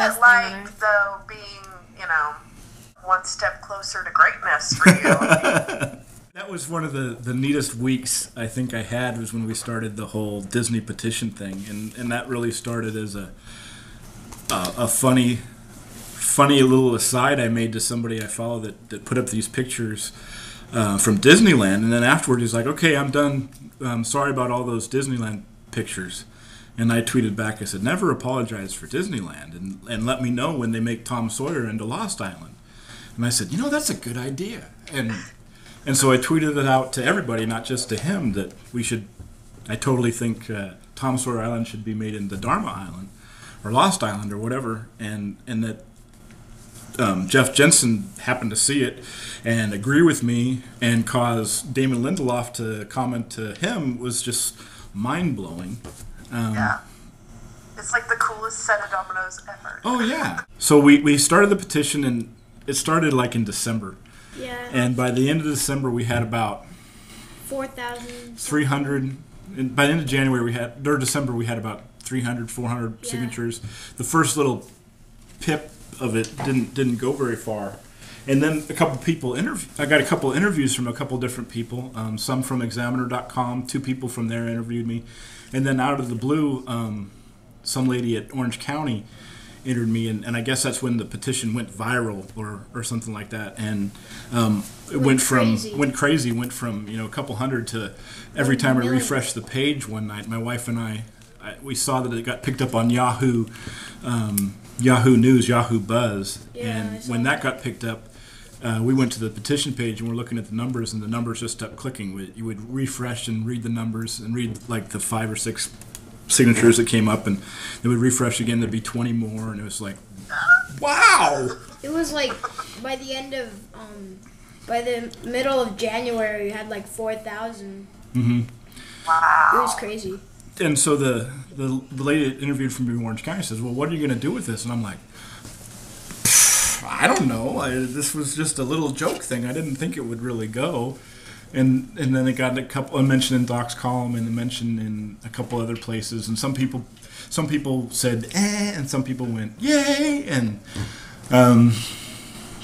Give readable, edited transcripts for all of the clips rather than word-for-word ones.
best thing on earth. Though, being, one step closer to greatness for you? That was one of the neatest weeks I think I had, was when we started the whole Disney petition thing, and that really started as a funny little aside I made to somebody I follow that put up these pictures from Disneyland, and then afterward he's like, "Okay, I'm done. Sorry about all those Disneyland pictures." And I tweeted back, I said, "Never apologize for Disneyland, and let me know when they make Tom Sawyer into Lost Island." And I said, that's a good idea. And so I tweeted it out to everybody, not just to him, that I totally think Tom Sawyer Island should be made into Dharma Island or Lost Island or whatever, and that Jeff Jensen happened to see it and agree with me and cause Damon Lindelof to comment to him was just mind-blowing. Yeah. It's like the coolest set of dominoes ever. Oh, yeah. So we started the petition, and it started like in December. Yeah. And by the end of December, we had about 4,300. And by the end of January, December, we had about 300, 400 signatures. The first little pip of it didn't go very far. And then I got a couple interviews from a couple different people, some from Examiner.com, 2 people from there interviewed me. And then out of the blue, some lady at Orange County interviewed me, and I guess that's when the petition went viral or something like that. And it went crazy, went from a couple hundred to every time I refreshed the page one night, my wife and we saw that it got picked up on Yahoo News, Yahoo Buzz. And when that got picked up, we went to the petition page and we're looking at the numbers, and the numbers just kept clicking. You would refresh and read the numbers and read like the 5 or 6 signatures that came up, and they would refresh again. There'd be 20 more, and it was like, wow! It was like by the middle of January, we had like 4,000. Mm-hmm. Wow! It was crazy. And so the lady that interviewed from Orange County says, "Well, what are you going to do with this?" And I'm like, I don't know. This was just a little joke thing. I didn't think it would really go. And then it got a mention in Doc's column, and a mention in a couple other places. And some people said and some people went yay. And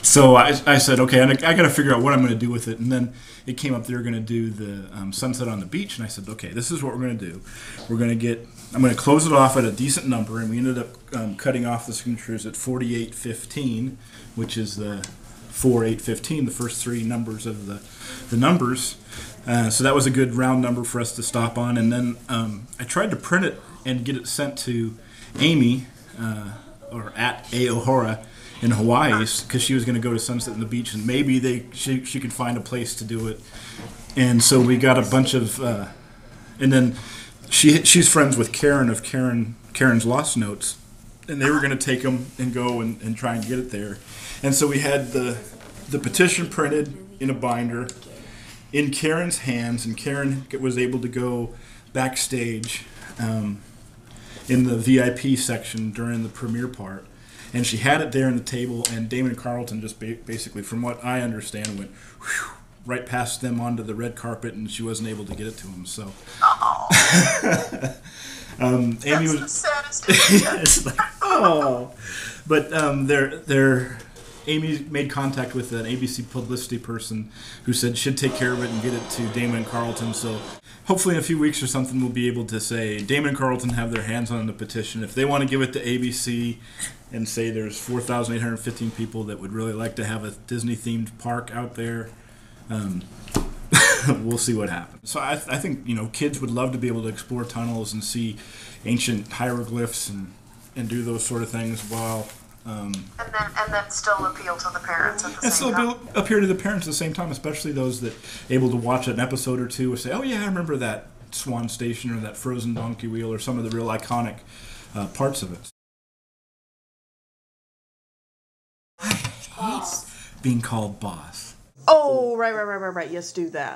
so I said, okay, I got to figure out what I'm going to do with it. And then it came up they were going to do the sunset on the beach, and I said, okay, this is what we're going to do. I'm going to close it off at a decent number, and we ended up cutting off the signatures at 4815, which is the 4815, the first 3 numbers of the numbers. So that was a good round number for us to stop on. And then I tried to print it and get it sent to Amy, or at Aohora in Hawaii, because she was going to go to Sunset on the Beach, and maybe she could find a place to do it. And so we got a bunch of, and then she's friends with Karen of Karen's Lost Notes, and they were going to take them and go and try and get it there. And so we had the petition printed in a binder in Karen's hands, and Karen was able to go backstage in the VIP section during the premiere part. And she had it there on the table, and Damon Carlton just basically, from what I understand, went right past them onto the red carpet, and she wasn't able to get it to him. So, Amy was the saddest it's like, oh, but Amy made contact with an ABC publicity person who said she'd take care of it and get it to Damon and Carlton. So hopefully in a few weeks or something we'll be able to say Damon and Carlton have their hands on the petition. If they want to give it to ABC and say there's 4,815 people that would really like to have a Disney-themed park out there, we'll see what happens. So I think kids would love to be able to explore tunnels and see ancient hieroglyphs and do those sort of things while... and then still appeal to the parents at the same time. And still appeal to the parents at the same time, especially those that are able to watch an episode or two and say, oh yeah, I remember that Swan Station or that frozen donkey wheel or some of the real iconic parts of it. I hate being called boss. Oh, right. Yes, do that.